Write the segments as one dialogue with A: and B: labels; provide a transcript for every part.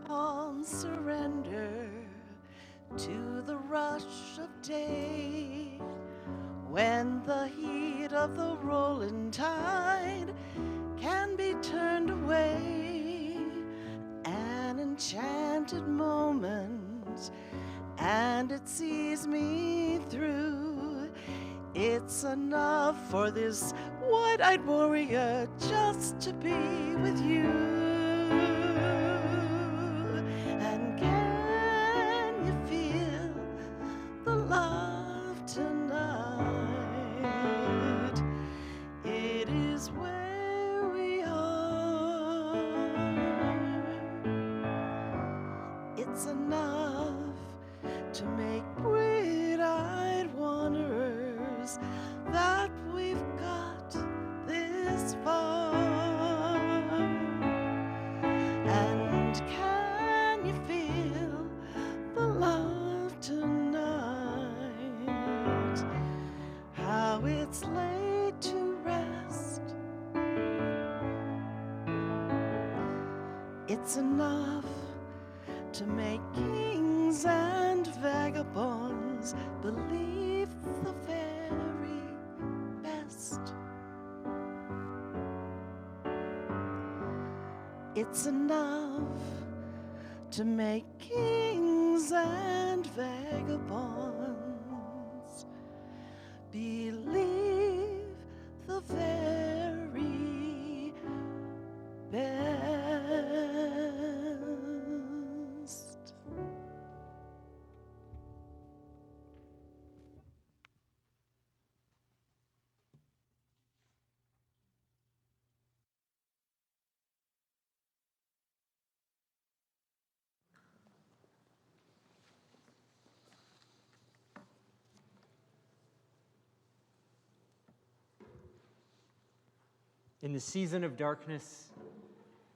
A: upon surrender to the rush of day, when the heat of the rolling tide can be turned away, an enchanted moment, and it sees me through. It's enough for this wide-eyed warrior just to be with you. And can you feel the love tonight? It is where we are. It's enough to make bright-eyed wanderers that we've got this far. And can you feel the love tonight? How it's laid to rest. It's enough to make kings and vagabonds believe the very best. It's enough to make kings and vagabonds believe the very best.
B: In the season of darkness,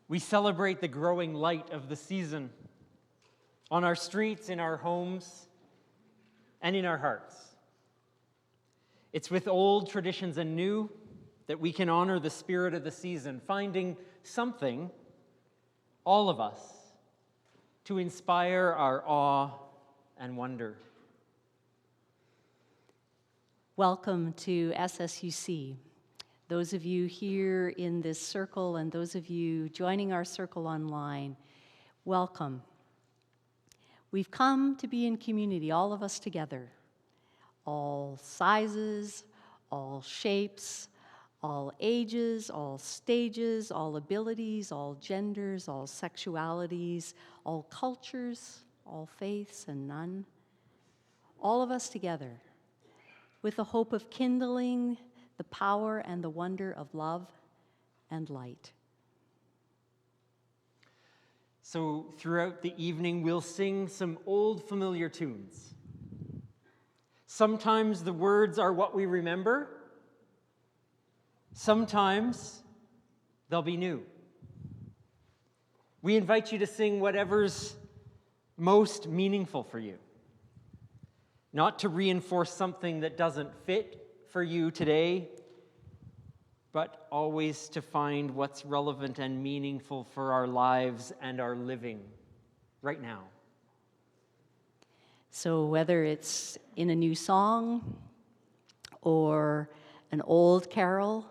B: we celebrate the growing light of the season on our streets, in our homes, and in our hearts. It's with old traditions and new that we can honor the spirit of the season, finding something, all of us, to inspire our awe and wonder.
C: Welcome to SSUC. Those of you here in this circle and those of you joining our circle online, welcome. We've come to be in community, all of us together, all sizes, all shapes, all ages, all stages, all abilities, all genders, all sexualities, all cultures, all faiths and none. All of us together with the hope of kindling the power and the wonder of love and light.
B: So throughout the evening, we'll sing some old familiar tunes. Sometimes the words are what we remember. Sometimes they'll be new. We invite you to sing whatever's most meaningful for you, not to reinforce something that doesn't fit for you today, but always to find what's relevant and meaningful for our lives and our living right now.
C: So whether it's in a new song or an old carol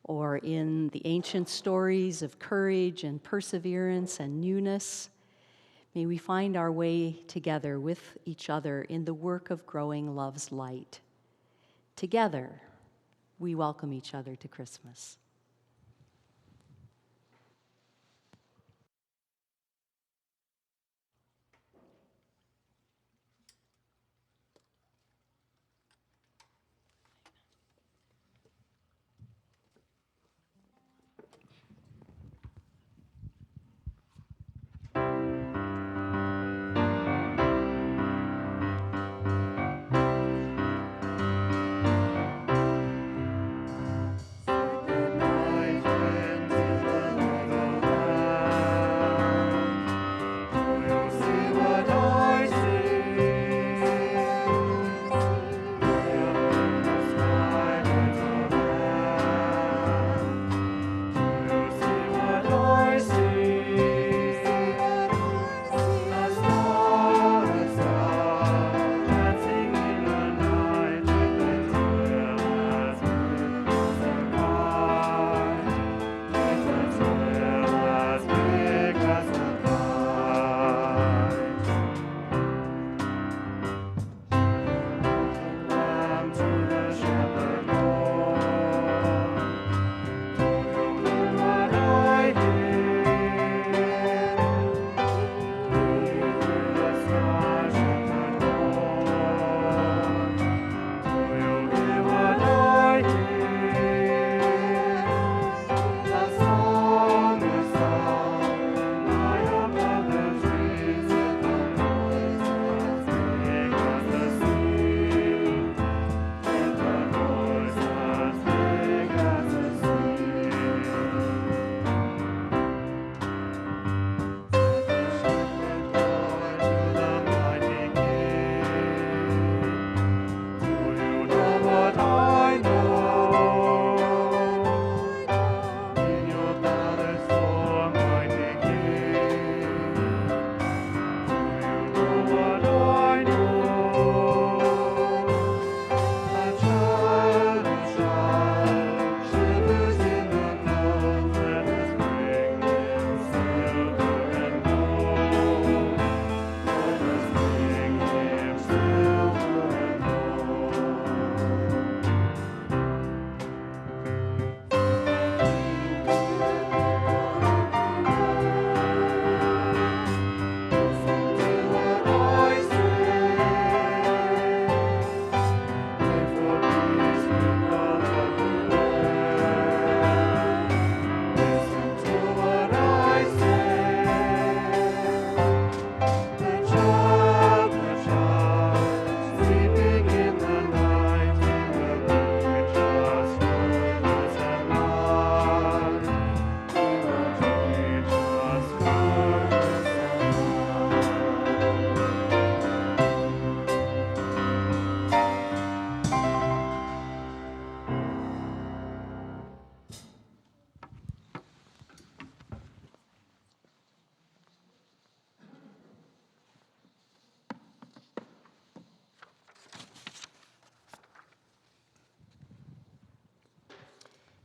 C: or in the ancient stories of courage and perseverance and newness, may we find our way together with each other in the work of growing love's light. Together, we welcome each other to Christmas.
A: Second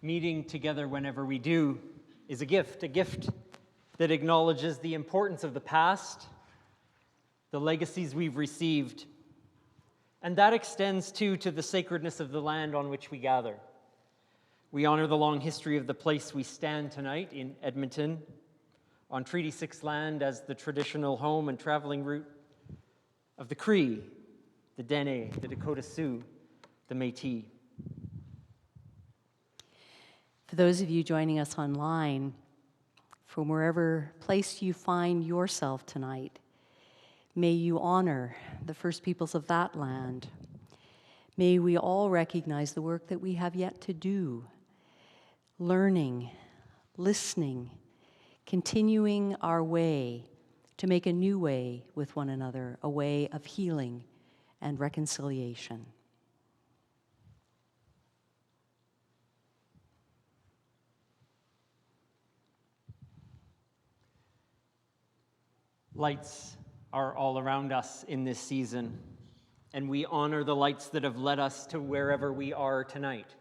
B: meeting together whenever we do is a gift that acknowledges the importance of the past, the legacies we've received, and that extends too to the sacredness of the land on which we gather. We honor the long history of the place we stand tonight in Edmonton, on Treaty 6 land as the traditional home and traveling route of the Cree, the Dene, the Dakota Sioux, the Métis.
C: For those of you joining us online, from wherever place you find yourself tonight, may you honor the first peoples of that land. May we all recognize the work that we have yet to do, learning, listening, continuing our way to make a new way with one another, a way of healing and reconciliation.
B: Lights are all around us in this season, and we honor the lights that have led us to wherever we are tonight.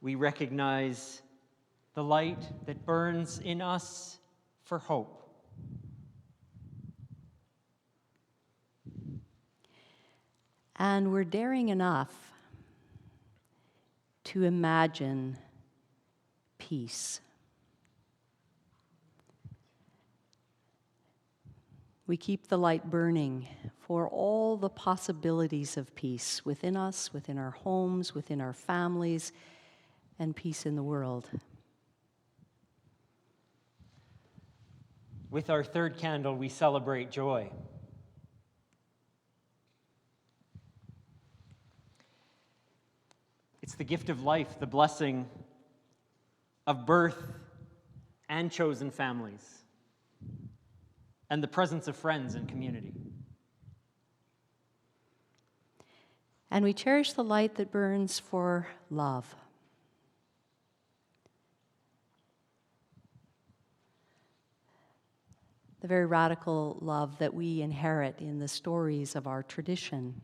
B: We recognize the light that burns in us for hope.
C: And we're daring enough to imagine peace. We keep the light burning for all the possibilities of peace within us, within our homes, within our families, and peace in the world.
B: With our third candle, we celebrate joy. It's the gift of life, the blessing of birth and chosen families, and the presence of friends and community.
C: And we cherish the light that burns for love. The very radical love that we inherit in the stories of our tradition,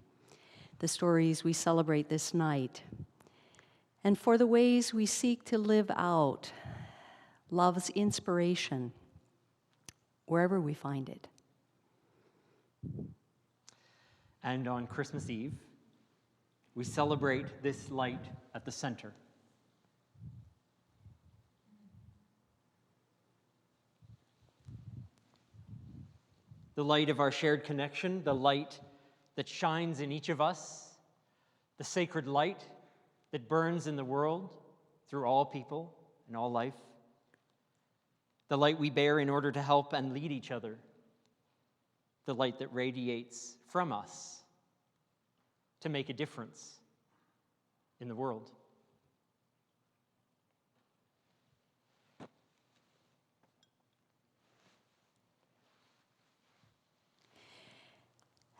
C: the stories we celebrate this night, and for the ways we seek to live out love's inspiration wherever we find it.
B: And on Christmas Eve, we celebrate this light at the center. The light of our shared connection, the light that shines in each of us, the sacred light that burns in the world through all people and all life, the light we bear in order to help and lead each other, the light that radiates from us to make a difference in the world.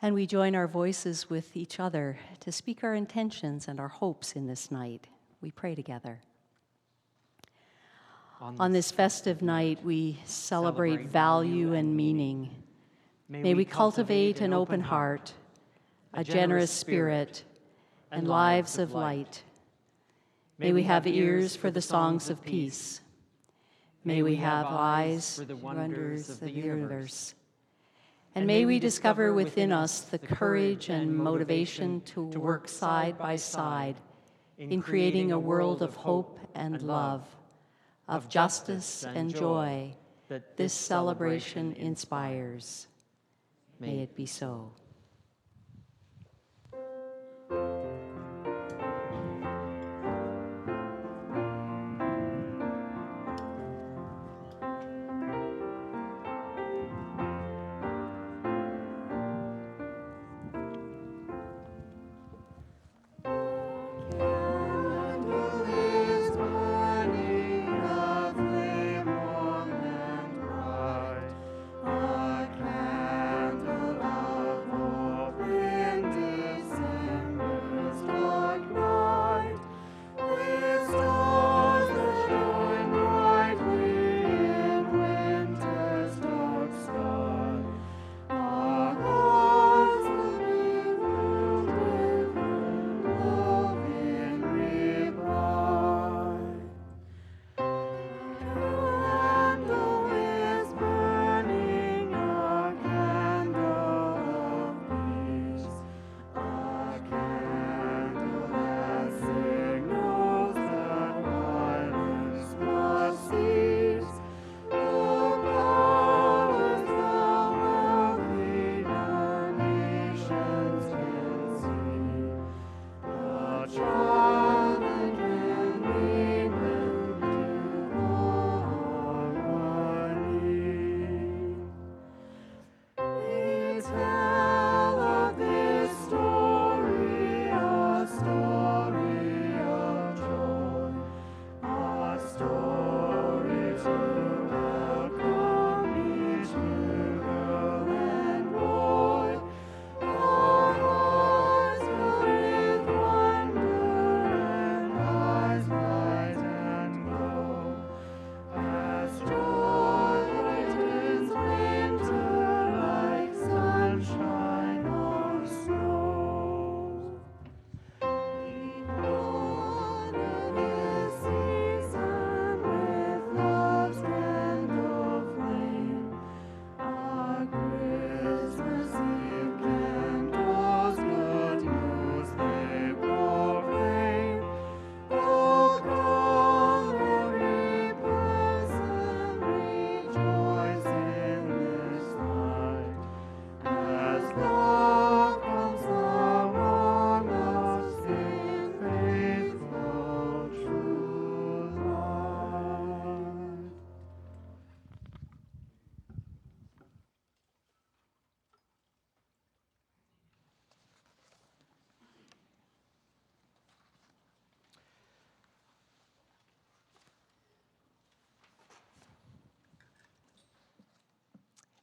C: And we join our voices with each other to speak our intentions and our hopes in this night. We pray together. On this festive night, we celebrate value and meaning. May we cultivate an open heart, a generous spirit, and lives of light. May we have ears for the songs of peace. May we have eyes for the wonders of the universe. And may we discover within us the courage and motivation to work side by side in creating a world of hope and love, of justice and joy that this celebration inspires. May it be so.
A: A candle of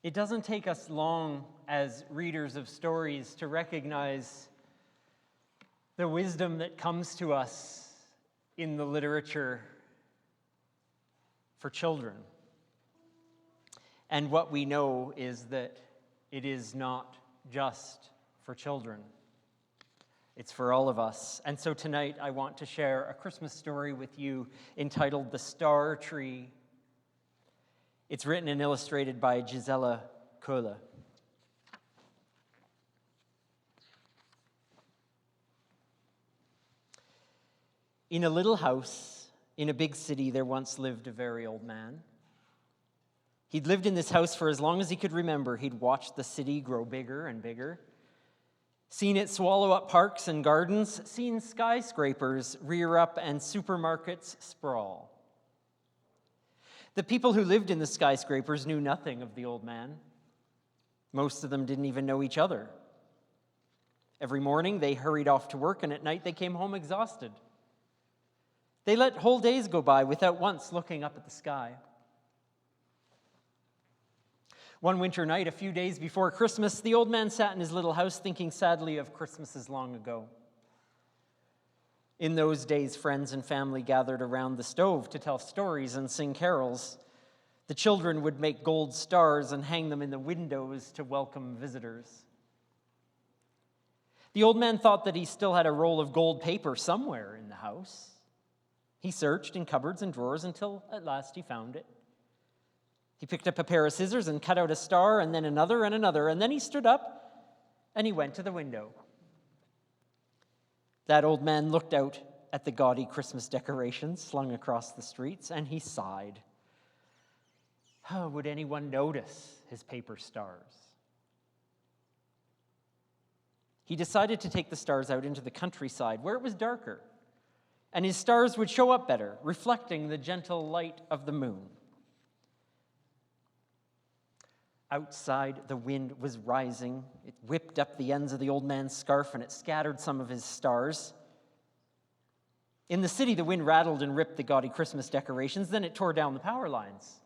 B: It doesn't take us long as readers of stories to recognize the wisdom that comes to us in the literature for children. And what we know is that it is not just for children. It's for all of us. And so tonight I want to share a Christmas story with you entitled The Star Tree. It's written and illustrated by Gisela Köhler. In a little house in a big city, there once lived a very old man. He'd lived in this house for as long as he could remember. He'd watched the city grow bigger and bigger, seen it swallow up parks and gardens, seen skyscrapers rear up and supermarkets sprawl. The people who lived in the skyscrapers knew nothing of the old man. Most of them didn't even know each other. Every morning they hurried off to work, and at night they came home exhausted. They let whole days go by without once looking up at the sky. One winter night, a few days before Christmas, the old man sat in his little house thinking sadly of Christmases long ago. In those days, friends and family gathered around the stove to tell stories and sing carols. The children would make gold stars and hang them in the windows to welcome visitors. The old man thought that he still had a roll of gold paper somewhere in the house. He searched in cupboards and drawers until at last he found it. He picked up a pair of scissors and cut out a star, and then another and another, and then he stood up and he went to the window. That old man looked out at the gaudy Christmas decorations slung across the streets, and he sighed. Oh, would anyone notice his paper stars? He decided to take the stars out into the countryside where it was darker, and his stars would show up better, reflecting the gentle light of the moon. Outside, the wind was rising. It whipped up the ends of the old man's scarf, and it scattered some of his stars. In the city, the wind rattled and ripped the gaudy Christmas decorations. Then it tore down the power lines.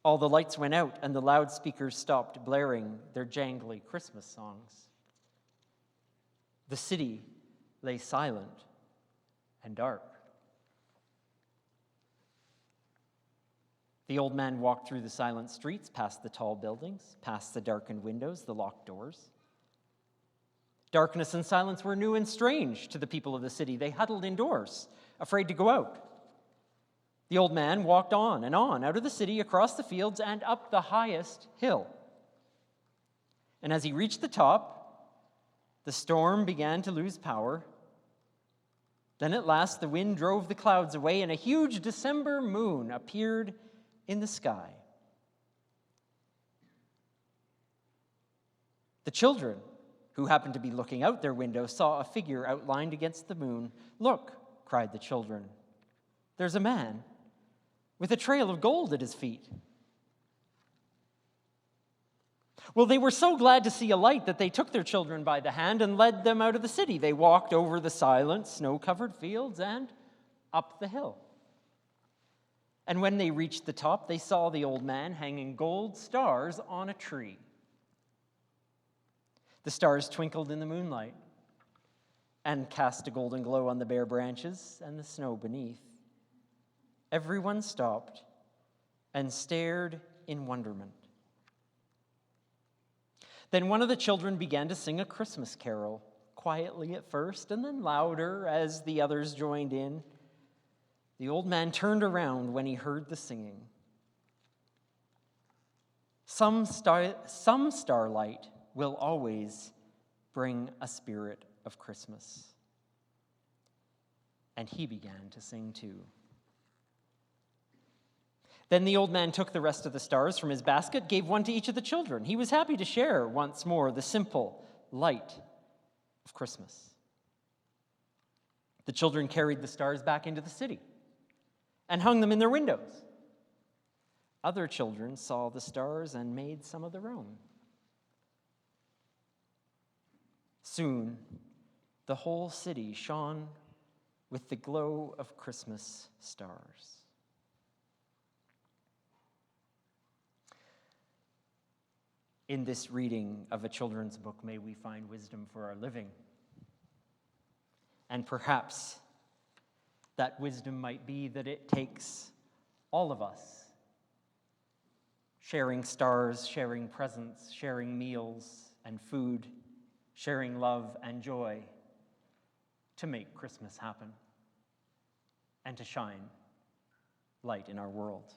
B: All the lights went out, and the loudspeakers stopped blaring their jangly Christmas songs. The city lay silent and dark. The old man walked through the silent streets, past the tall buildings, past the darkened windows, the locked doors. Darkness and silence were new and strange to the people of the city. They huddled indoors, afraid to go out. The old man walked on, out of the city, across the fields, and up the highest hill. And as he reached the top, the storm began to lose power. Then at last the wind drove the clouds away, and a huge December moon appeared in the sky. The children, who happened to be looking out their window, saw a figure outlined against the moon. "Look," cried the children, "there's a man with a trail of gold at his feet." Well, they were so glad to see a light that they took their children by the hand and led them out of the city. They walked over the silent, snow-covered fields and up the hill. And when they reached the top, they saw the old man hanging gold stars on a tree. The stars twinkled in the moonlight and cast a golden glow on the bare branches and the snow beneath. Everyone stopped and stared in wonderment. Then one of the children began to sing a Christmas carol, quietly at first and then louder as the others joined in. The old man turned around when he heard the singing. Some starlight will always bring a spirit of Christmas. And he began to sing too. Then the old man took the rest of the stars from his basket, gave one to each of the children. He was happy to share once more the simple light of Christmas. The children carried the stars back into the city and hung them in their windows. Other children saw the stars and made some of their own. Soon, the whole city shone with the glow of Christmas stars. in this reading of a children's book, may we find wisdom for our living. And perhaps that wisdom might be that it takes all of us sharing stars, sharing presents, sharing meals and food, sharing love and joy to make Christmas happen and to shine light in our world.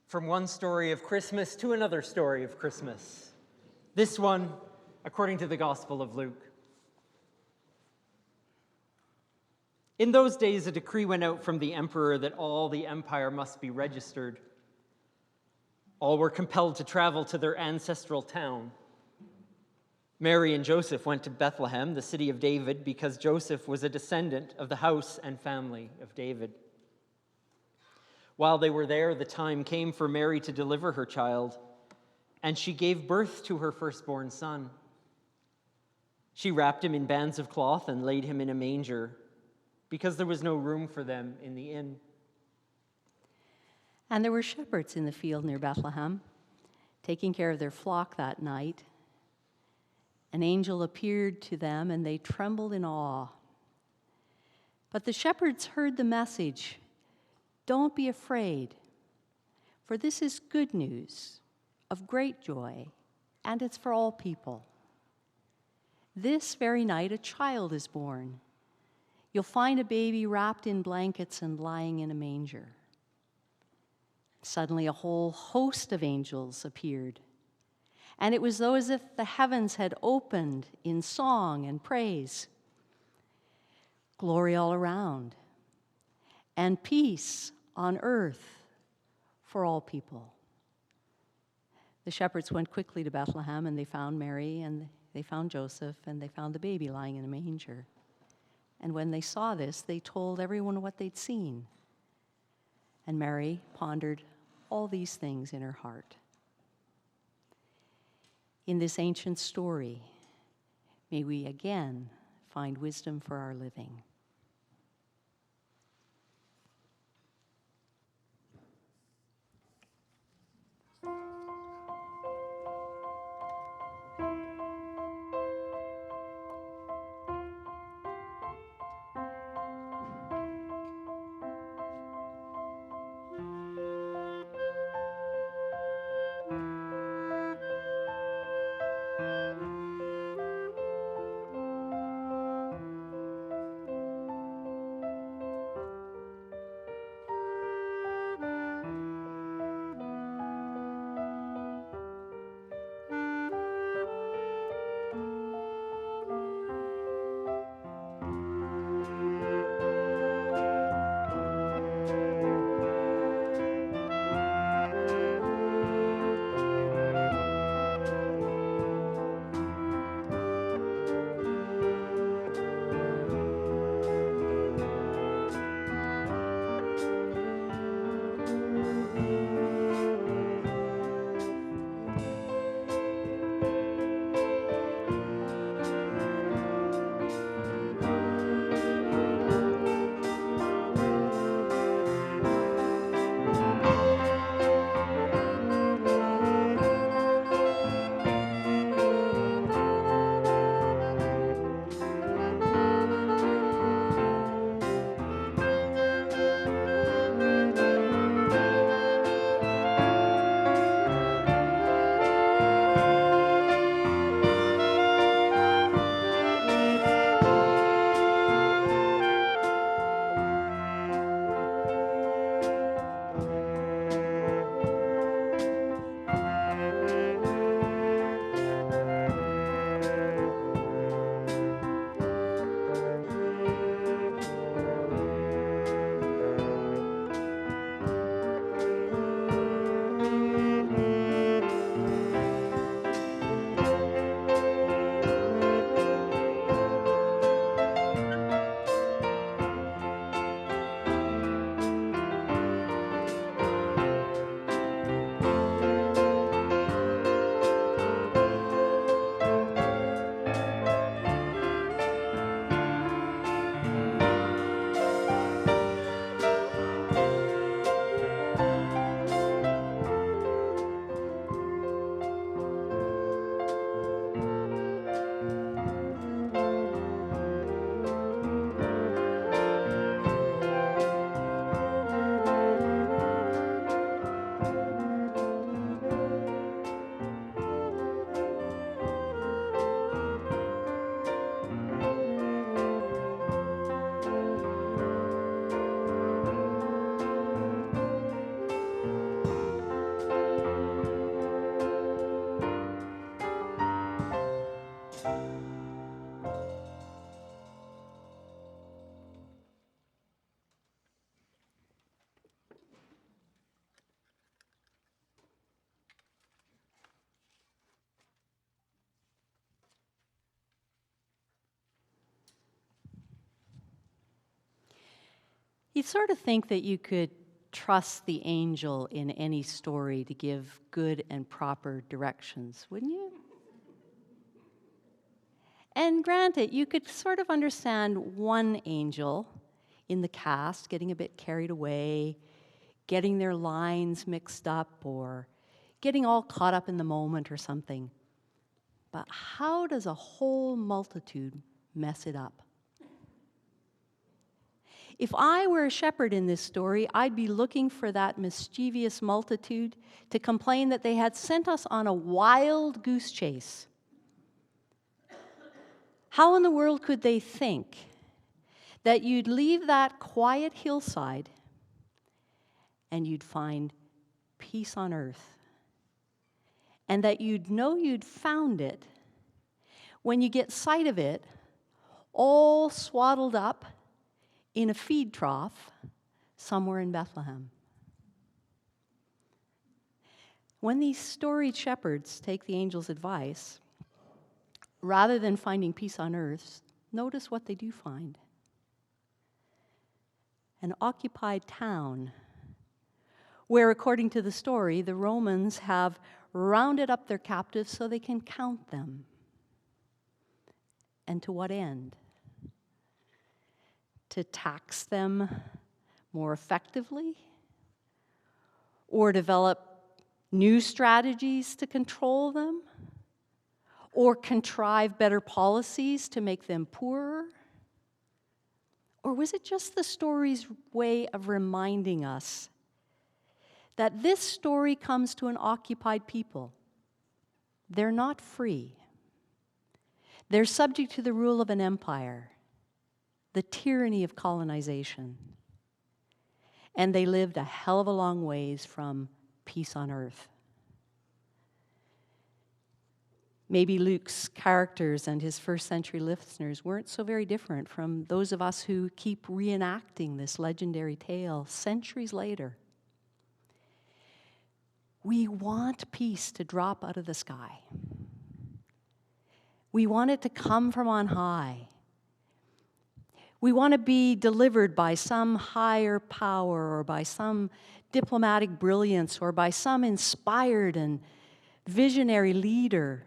B: From one story of Christmas to another story of Christmas. This one, according to the Gospel of Luke. In those days, a decree went out from the emperor that all the empire must be registered. All were compelled to travel to their ancestral town. Mary and Joseph went to Bethlehem, the city of David, because Joseph was a descendant of the house and family of David. While they were there, the time came for Mary to deliver her child, and she gave birth to her firstborn son. She wrapped him in bands of cloth and laid him in a manger, because there was no room for them in the inn.
C: And there were shepherds in the field near Bethlehem, taking care of their flock that night. An angel appeared to them, and they trembled in awe. But the shepherds heard the message, "Don't be afraid, for this is good news of great joy, and it's for all people. This very night a child is born. You'll find a baby wrapped in blankets and lying in a manger." Suddenly a whole host of angels appeared, and it was though as if the heavens had opened in song and praise. Glory all around, and peace on earth for all people. The shepherds went quickly to Bethlehem, and they found Mary, and they found Joseph, and they found the baby lying in a manger. And when they saw this, they told everyone what they'd seen. And Mary pondered all these things in her heart. In this ancient story, may we again find wisdom for our living. You'd sort of think that you could trust the angel in any story to give good and proper directions, wouldn't you? And granted, you could sort of understand one angel in the cast getting a bit carried away, getting their lines mixed up, or getting all caught up in the moment or something. But how does a whole multitude mess it up? If I were a shepherd in this story, I'd be looking for that mischievous multitude to complain that they had sent us on a wild goose chase. How in the world could they think that you'd leave that quiet hillside and you'd find peace on earth, and that you'd know you'd found it when you get sight of it all swaddled up in a feed trough somewhere in Bethlehem? When these storied shepherds take the angel's advice, rather than finding peace on earth, notice what they do find. An occupied town where, according to the story, the Romans have rounded up their captives so they can count them. And to what end? To tax them more effectively? Or develop new strategies to control them? Or contrive better policies to make them poorer? Or was it just the story's way of reminding us that this story comes to an occupied people? They're not free. They're subject to the rule of an empire, the tyranny of colonization. And they lived a hell of a long ways from peace on earth. Maybe Luke's characters and his first century listeners weren't so very different from those of us who keep reenacting this legendary tale centuries later. We want peace to drop out of the sky. We want it to come from on high. We want to be delivered by some higher power, or by some diplomatic brilliance, or by some inspired and visionary leader.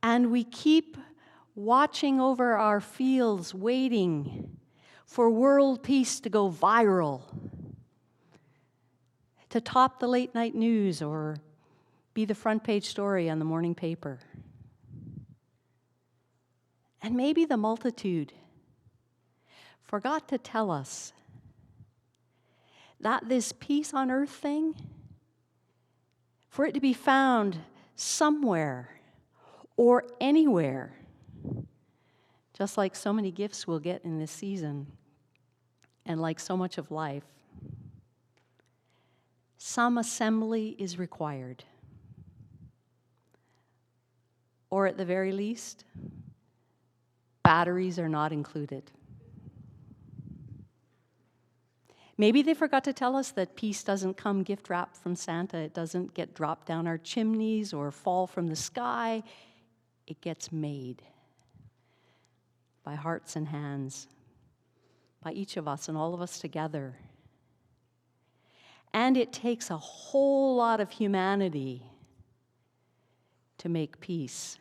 C: And we keep watching over our fields, waiting for world peace to go viral, to top the late night news or be the front page story on the morning paper. And maybe the multitude forgot to tell us that this peace on earth thing, for it to be found somewhere or anywhere, just like so many gifts we'll get in this season, and like so much of life, some assembly is required. Or at the very least, batteries are not included. Maybe they forgot to tell us that peace doesn't come gift wrapped from Santa. It doesn't get dropped down our chimneys or fall from the sky. It gets made by hearts and hands, by each of us and all of us together. And it takes a whole lot of humanity to make peace.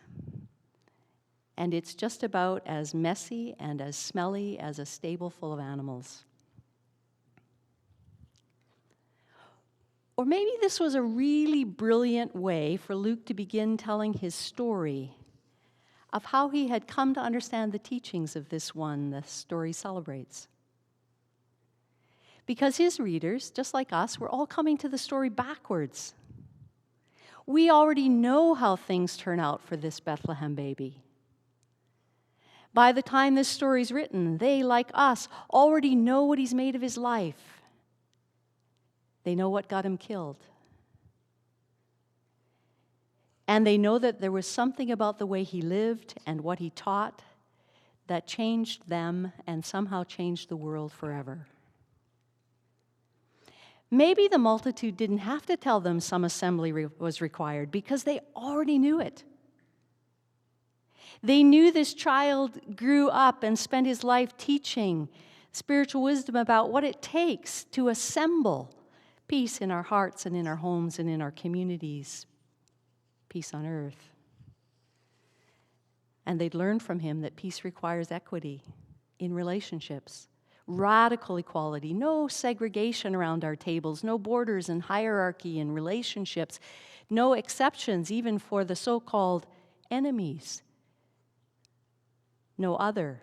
C: And it's just about as messy and as smelly as a stable full of animals. Or maybe this was a really brilliant way for Luke to begin telling his story of how he had come to understand the teachings of this one the story celebrates. Because his readers, just like us, were all coming to the story backwards. We already know how things turn out for this Bethlehem baby. By the time this story's written, they, like us, already know what he's made of his life. They know what got him killed. And they know that there was something about the way he lived and what he taught that changed them and somehow changed the world forever. Maybe the multitude didn't have to tell them some assembly was required because they already knew it. They knew this child grew up and spent his life teaching spiritual wisdom about what it takes to assemble peace in our hearts and in our homes and in our communities, peace on earth. And they'd learned from him that peace requires equity in relationships, radical equality, no segregation around our tables, no borders and hierarchy in relationships, no exceptions even for the so-called enemies, no other,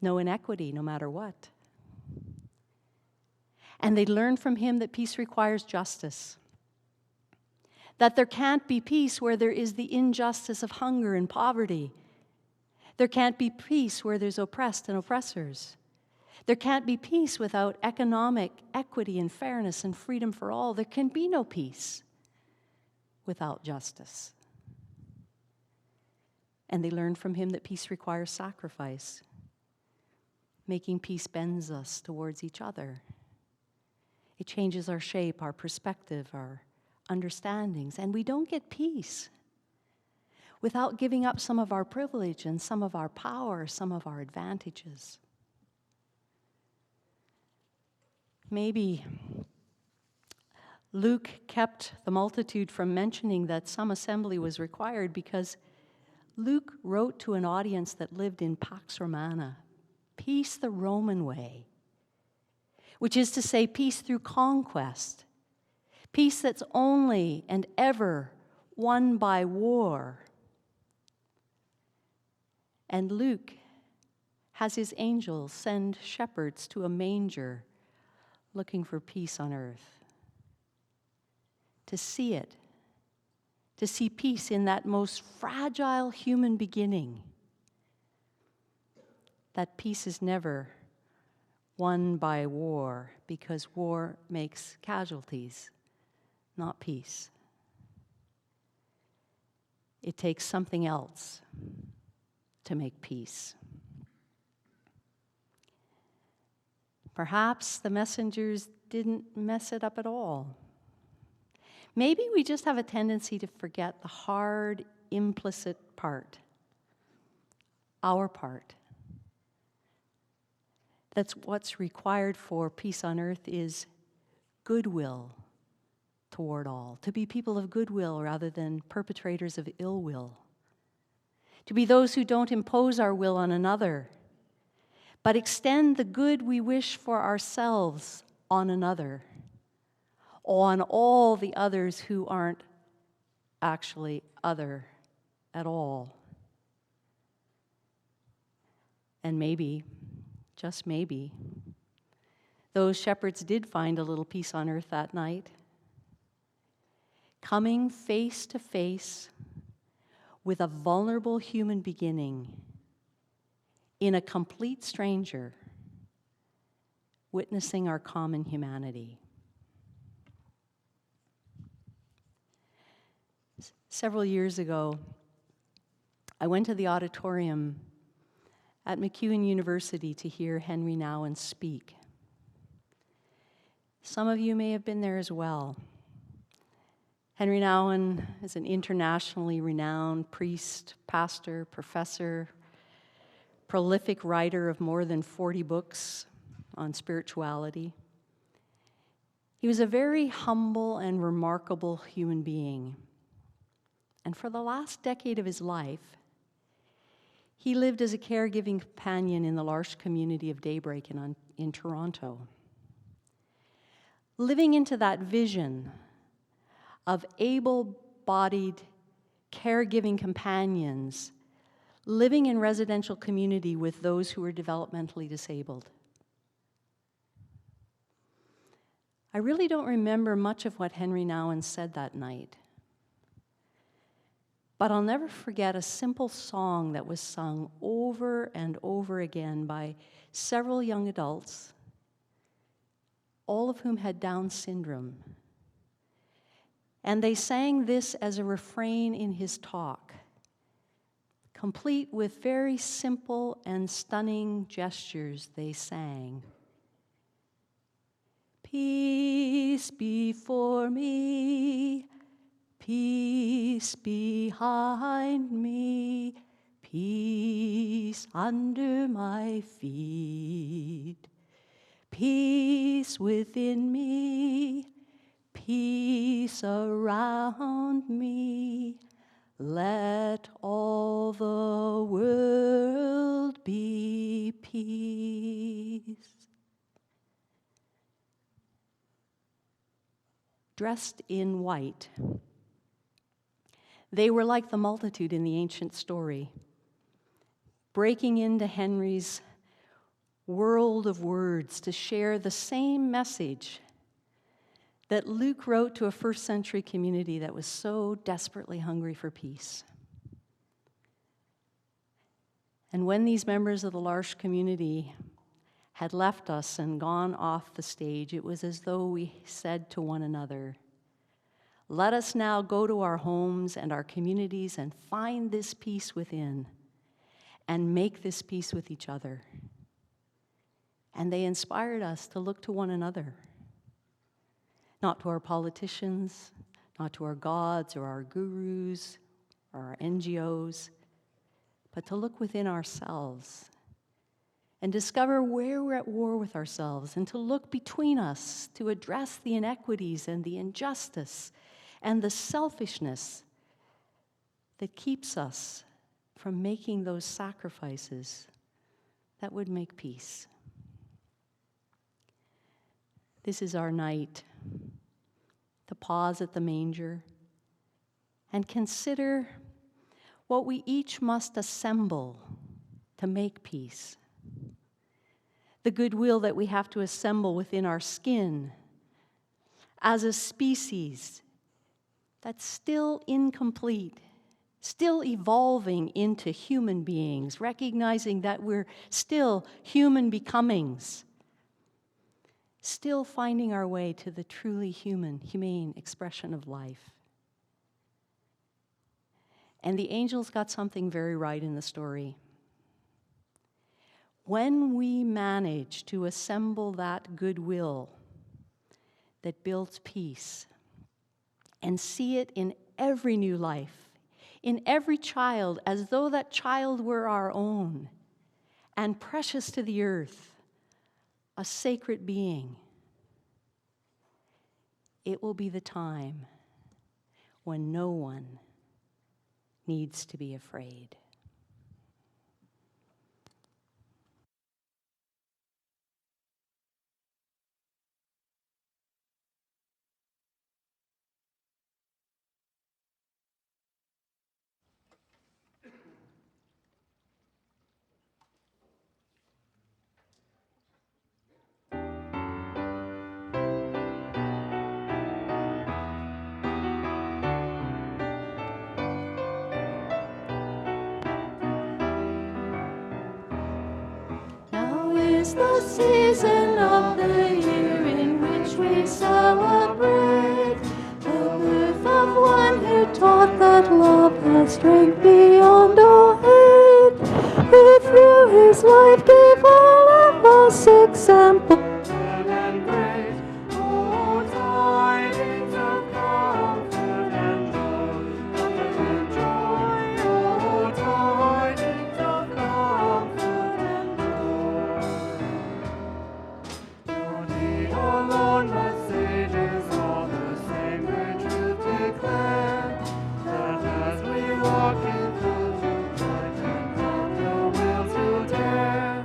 C: no inequity no matter what. And they learned from him that peace requires justice, that there can't be peace where there is the injustice of hunger and poverty. There can't be peace where there's oppressed and oppressors. There can't be peace without economic equity and fairness and freedom for all. There can be no peace without justice. And they learned from him that peace requires sacrifice. Making peace bends us towards each other. It changes our shape, our perspective, our understandings, and we don't get peace without giving up some of our privilege and some of our power, some of our advantages. Maybe Luke kept the multitude from mentioning that some assembly was required because Luke wrote to an audience that lived in Pax Romana, peace the Roman way, which is to say peace through conquest, peace that's only and ever won by war. And Luke has his angels send shepherds to a manger looking for peace on earth. To see it, to see peace in that most fragile human beginning. That peace is never won by war, because war makes casualties, not peace. It takes something else to make peace. Perhaps the messengers didn't mess it up at all. Maybe we just have a tendency to forget the hard, implicit part, our part. That's what's required for peace on earth is goodwill toward all, to be people of goodwill rather than perpetrators of ill will, to be those who don't impose our will on another, but extend the good we wish for ourselves on another, on all the others who aren't actually other at all. And maybe, just maybe, those shepherds did find a little peace on earth that night, coming face to face with a vulnerable human beginning in a complete stranger, witnessing our common humanity. Several years ago, I went to the auditorium at MacEwan University to hear Henry Nouwen speak. Some of you may have been there as well. Henry Nouwen is an internationally renowned priest, pastor, professor, prolific writer of more than 40 books on spirituality. He was a very humble and remarkable human being. And for the last decade of his life, he lived as a caregiving companion in the L'Arche community of Daybreak in Toronto. Living into that vision of able-bodied caregiving companions living in residential community with those who are developmentally disabled. I really don't remember much of what Henry Nouwen said that night. But I'll never forget a simple song that was sung over and over again by several young adults, all of whom had Down syndrome. And they sang this as a refrain in his talk, complete with very simple and stunning gestures. They sang, "Peace before me, peace behind me, Peace under my feet, peace within me, peace around me. Let all the world be peace. Dressed in white, they were like the multitude in the ancient story, breaking into Henry's world of words to share the same message that Luke wrote to a first century community that was so desperately hungry for peace. And when these members of the L'Arche community had left us and gone off the stage, it was as though we said to one another, let us now go to our homes and our communities and find this peace within and make this peace with each other. And they inspired us to look to one another, not to our politicians, not to our gods or our gurus or our NGOs, but to look within ourselves and discover where we're at war with ourselves, and to look between us to address the inequities and the injustice and the selfishness that keeps us from making those sacrifices that would make peace. This is our night to pause at the manger and consider what we each must assemble to make peace. The goodwill that we have to assemble within our skin as a species that's still incomplete, still evolving into human beings, recognizing that we're still human becomings, still finding our way to the truly humane expression of life. And the angels got something very right in the story. When we manage to assemble that goodwill that builds peace and see it in every new life, in every child, as though that child were our own and precious to the earth, a sacred being, it will be the time when no one needs to be afraid. Now is the season of the year in which we celebrate the birth of one who taught that love has strength beyond all hate, who through his life gave all of us example and grace. Oh, tidings of comfort and joy, oh, tidings of comfort and joy. He alone messages all the same great truth declare, that as we walk in the light and have the will to dare,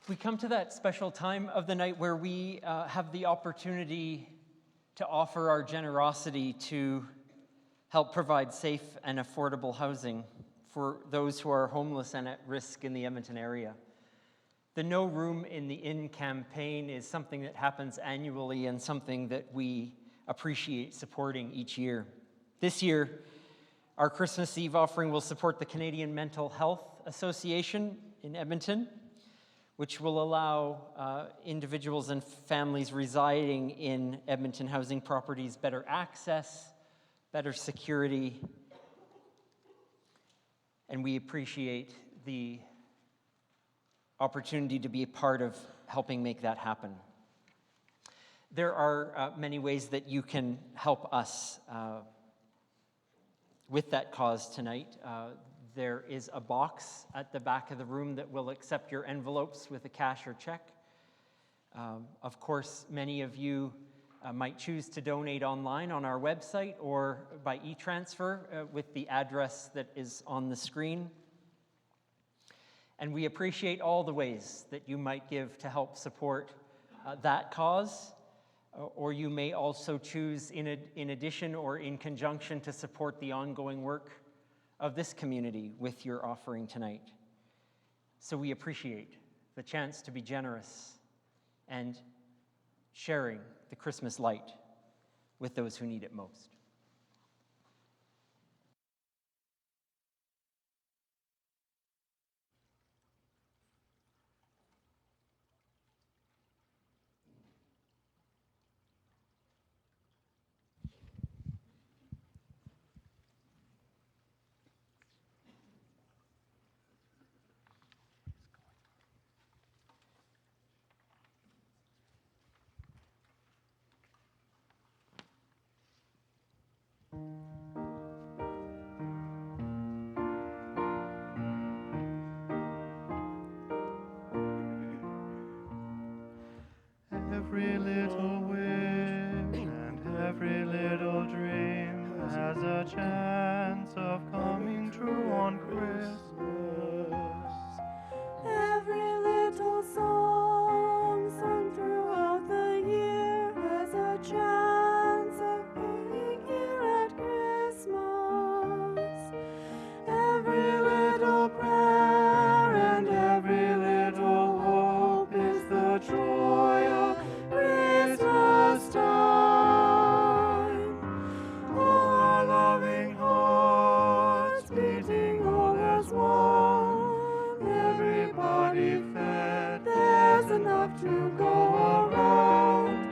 B: We come to that special time of the night where we have the opportunity to offer our generosity to help provide safe and affordable housing for those who are homeless and at risk in the Edmonton area. The No Room in the Inn campaign is something that happens annually and something that we appreciate supporting each year. This year, our Christmas Eve offering will support the Canadian Mental Health Association in Edmonton, which will allow individuals and families residing in Edmonton housing properties better access, better security, and we appreciate the opportunity to be a part of helping make that happen. There are many ways that you can help us with that cause tonight. There is a box at the back of the room that will accept your envelopes with a cash or check. Of course, many of you might choose to donate online on our website or by e-transfer with the address that is on the screen. And we appreciate all the ways that you might give to help support that cause, or you may also choose in addition or in conjunction to support the ongoing work of this community with your offering tonight. So we appreciate the chance to be generous and sharing the Christmas light with those who need it most.
D: Every little wish and every little dream has a chance of coming true on Christmas.
E: Every little song sung throughout the year has a chance of being here at Christmas. Every little prayer and every little hope is the joy of Christmas time. All our loving hearts beating all as one, everybody fed, there's enough to go around.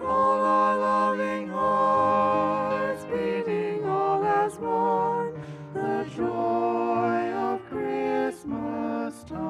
E: All our loving hearts beating all as one, the joy of Christmas time.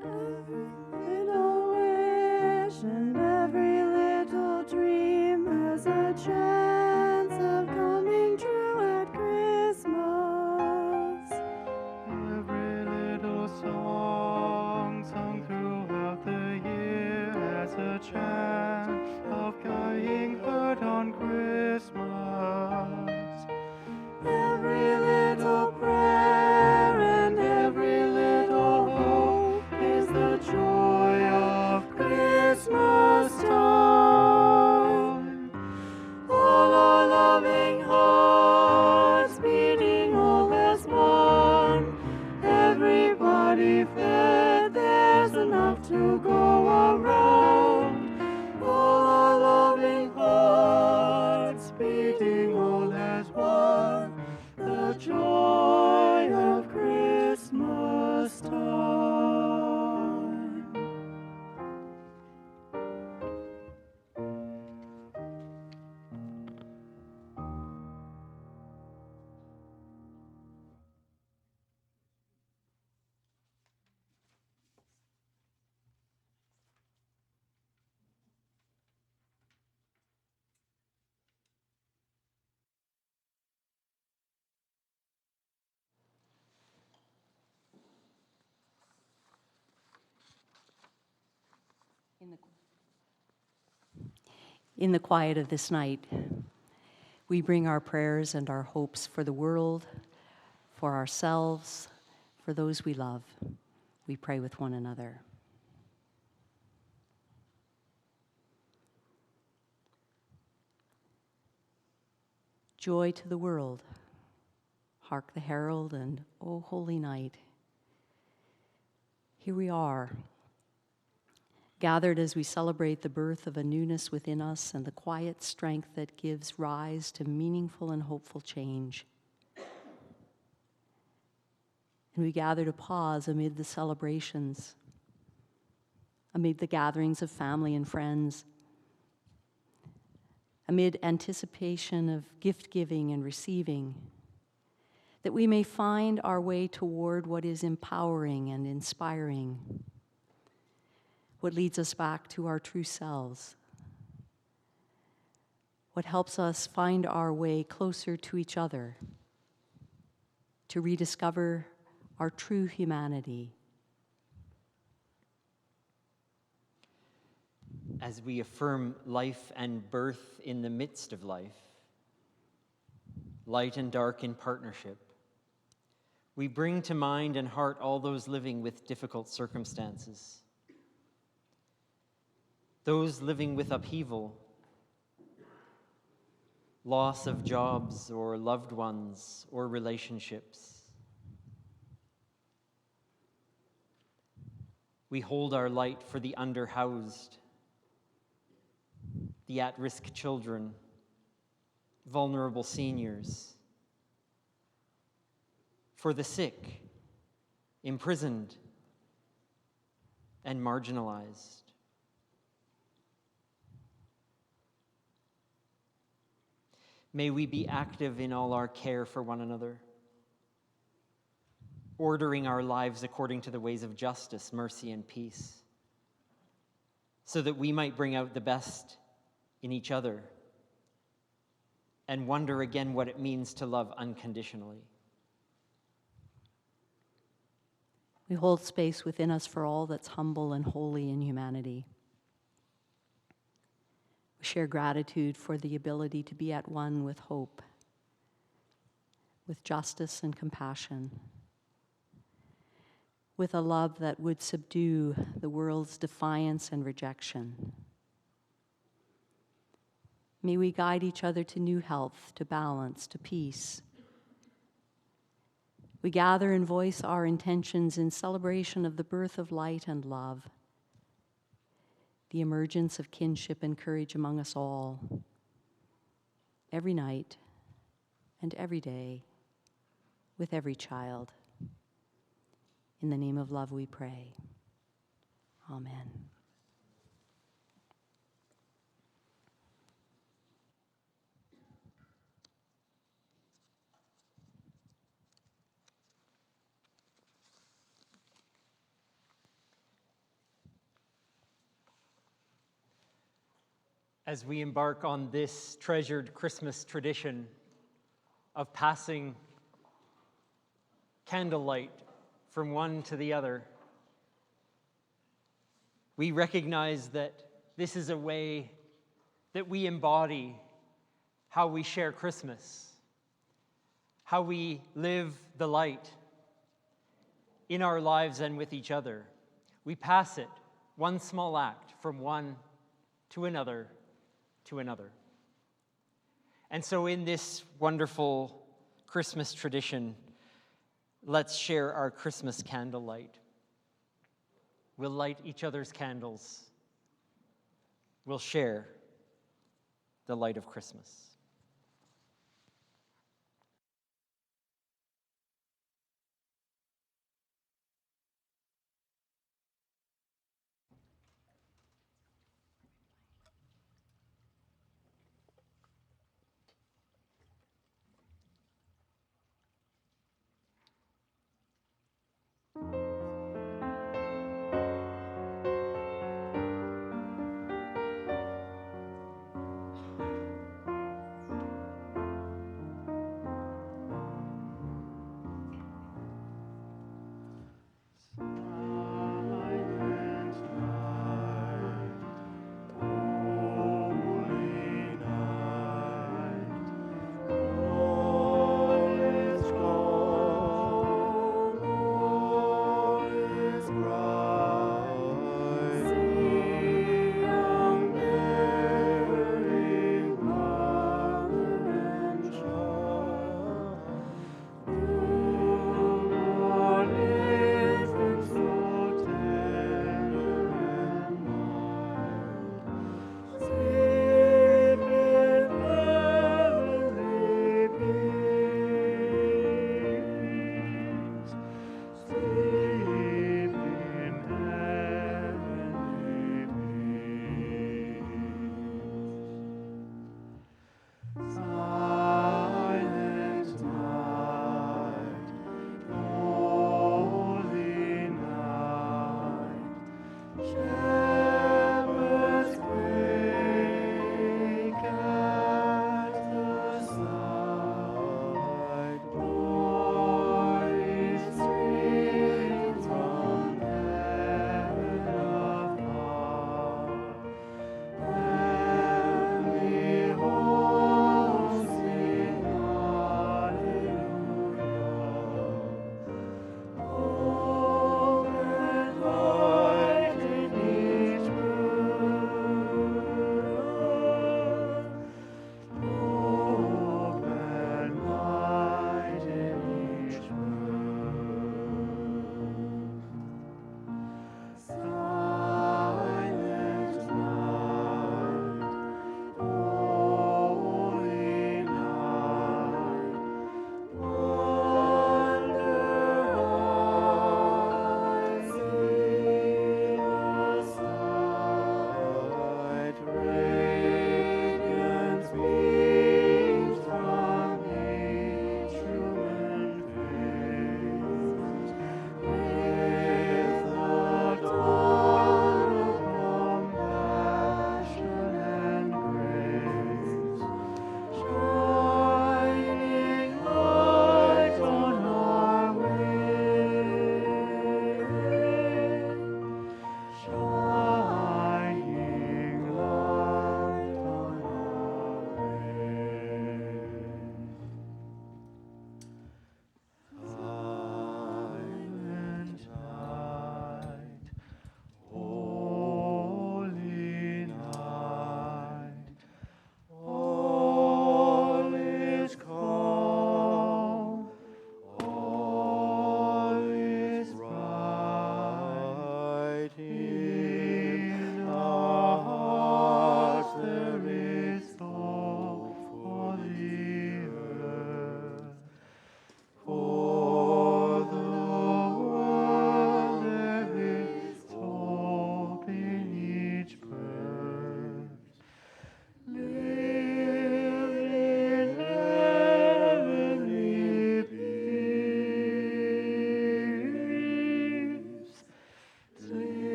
E: Every little wish and every little dream has a chance of coming true at Christmas.
D: Every little song sung throughout the year has a chance of being heard on Christmas.
E: Every little prayer and every little hope is the joy of Christmas time. All
C: In the quiet of this night, we bring our prayers and our hopes for the world, for ourselves, for those we love. We pray with one another. Joy to the world. Hark the herald, and O holy night. Here we are, gathered as we celebrate the birth of a newness within us and the quiet strength that gives rise to meaningful and hopeful change. And we gather to pause amid the celebrations, amid the gatherings of family and friends, amid anticipation of gift giving and receiving, that we may find our way toward what is empowering and inspiring, what leads us back to our true selves, what helps us find our way closer to each other, to rediscover our true humanity.
B: As we affirm life and birth in the midst of life, light and dark in partnership, we bring to mind and heart all those living with difficult circumstances, those living with upheaval, loss of jobs or loved ones or relationships. We hold our light for the underhoused, the at-risk children, vulnerable seniors, for the sick, imprisoned, and marginalized. May we be active in all our care for one another, ordering our lives according to the ways of justice, mercy, and peace, so that we might bring out the best in each other and wonder again what it means to love unconditionally.
C: We hold space within us for all that's humble and holy in humanity. We share gratitude for the ability to be at one with hope, with justice and compassion, with a love that would subdue the world's defiance and rejection. May we guide each other to new health, to balance, to peace. We gather and voice our intentions in celebration of the birth of light and love, the emergence of kinship and courage among us all, every night and every day, with every child. In the name of love we pray. Amen.
B: As we embark on this treasured Christmas tradition of passing candlelight from one to the other, we recognize that this is a way that we embody how we share Christmas, how we live the light in our lives and with each other. We pass it, one small act, from one to another to another. And so in this wonderful Christmas tradition, let's share our Christmas candlelight. We'll light each other's candles. We'll share the light of Christmas.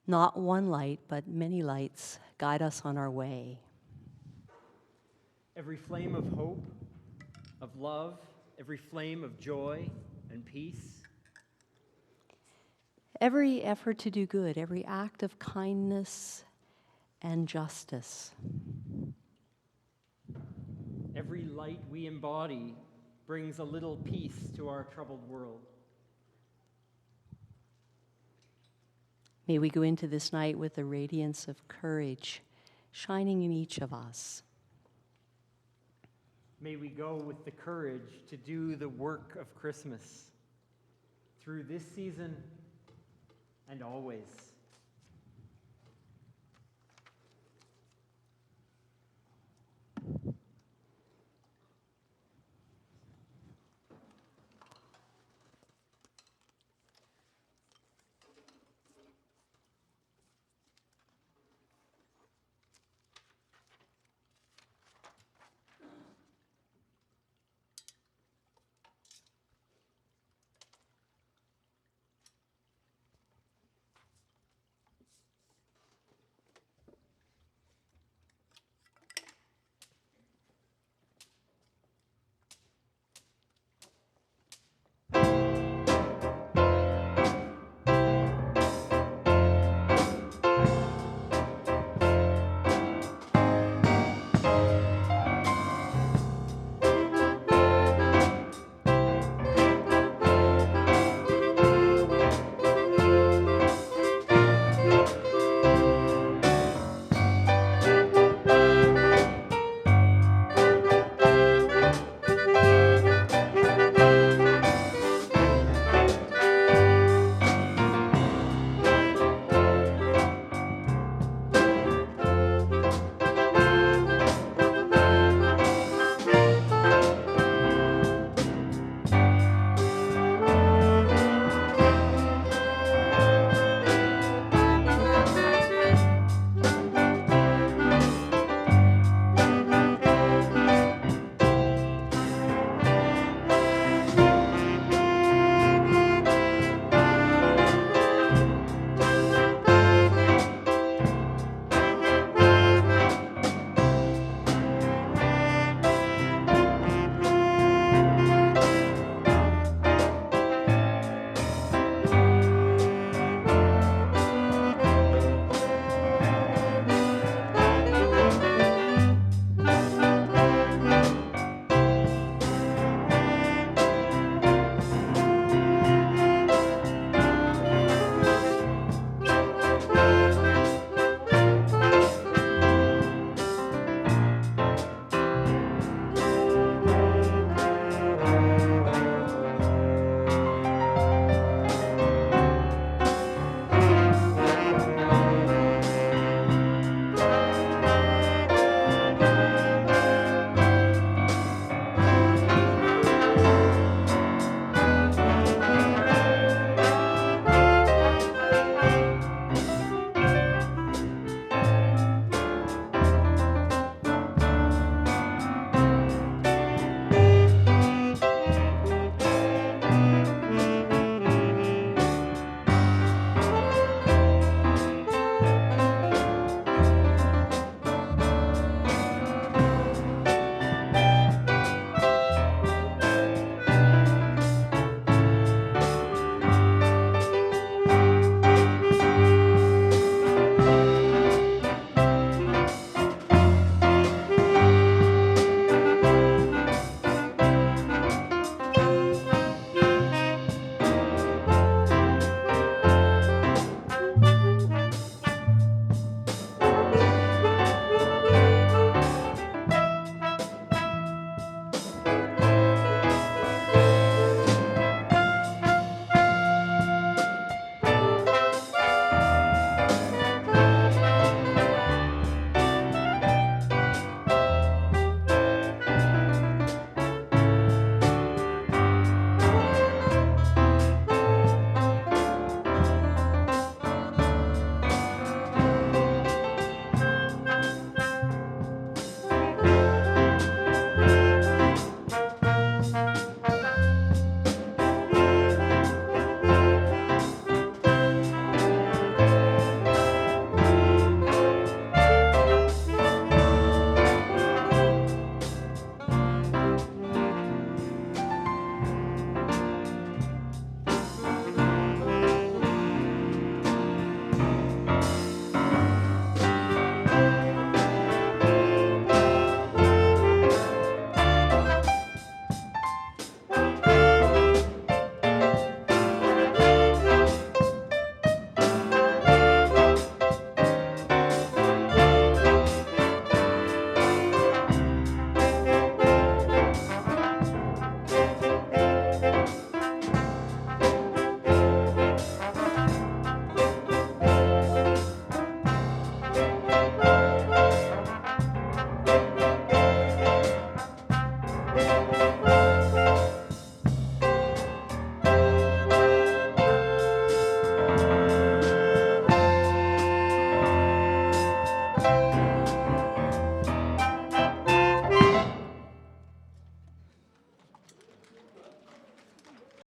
C: Not one light, but many lights guide us on our way.
B: Every flame of hope, of love, every flame of joy and peace.
C: Every effort to do good, every act of kindness and justice.
B: Every light we embody brings a little peace to our troubled world.
C: May we go into this night with the radiance of courage shining in each of us.
B: May we go with the courage to do the work of Christmas through this season and always.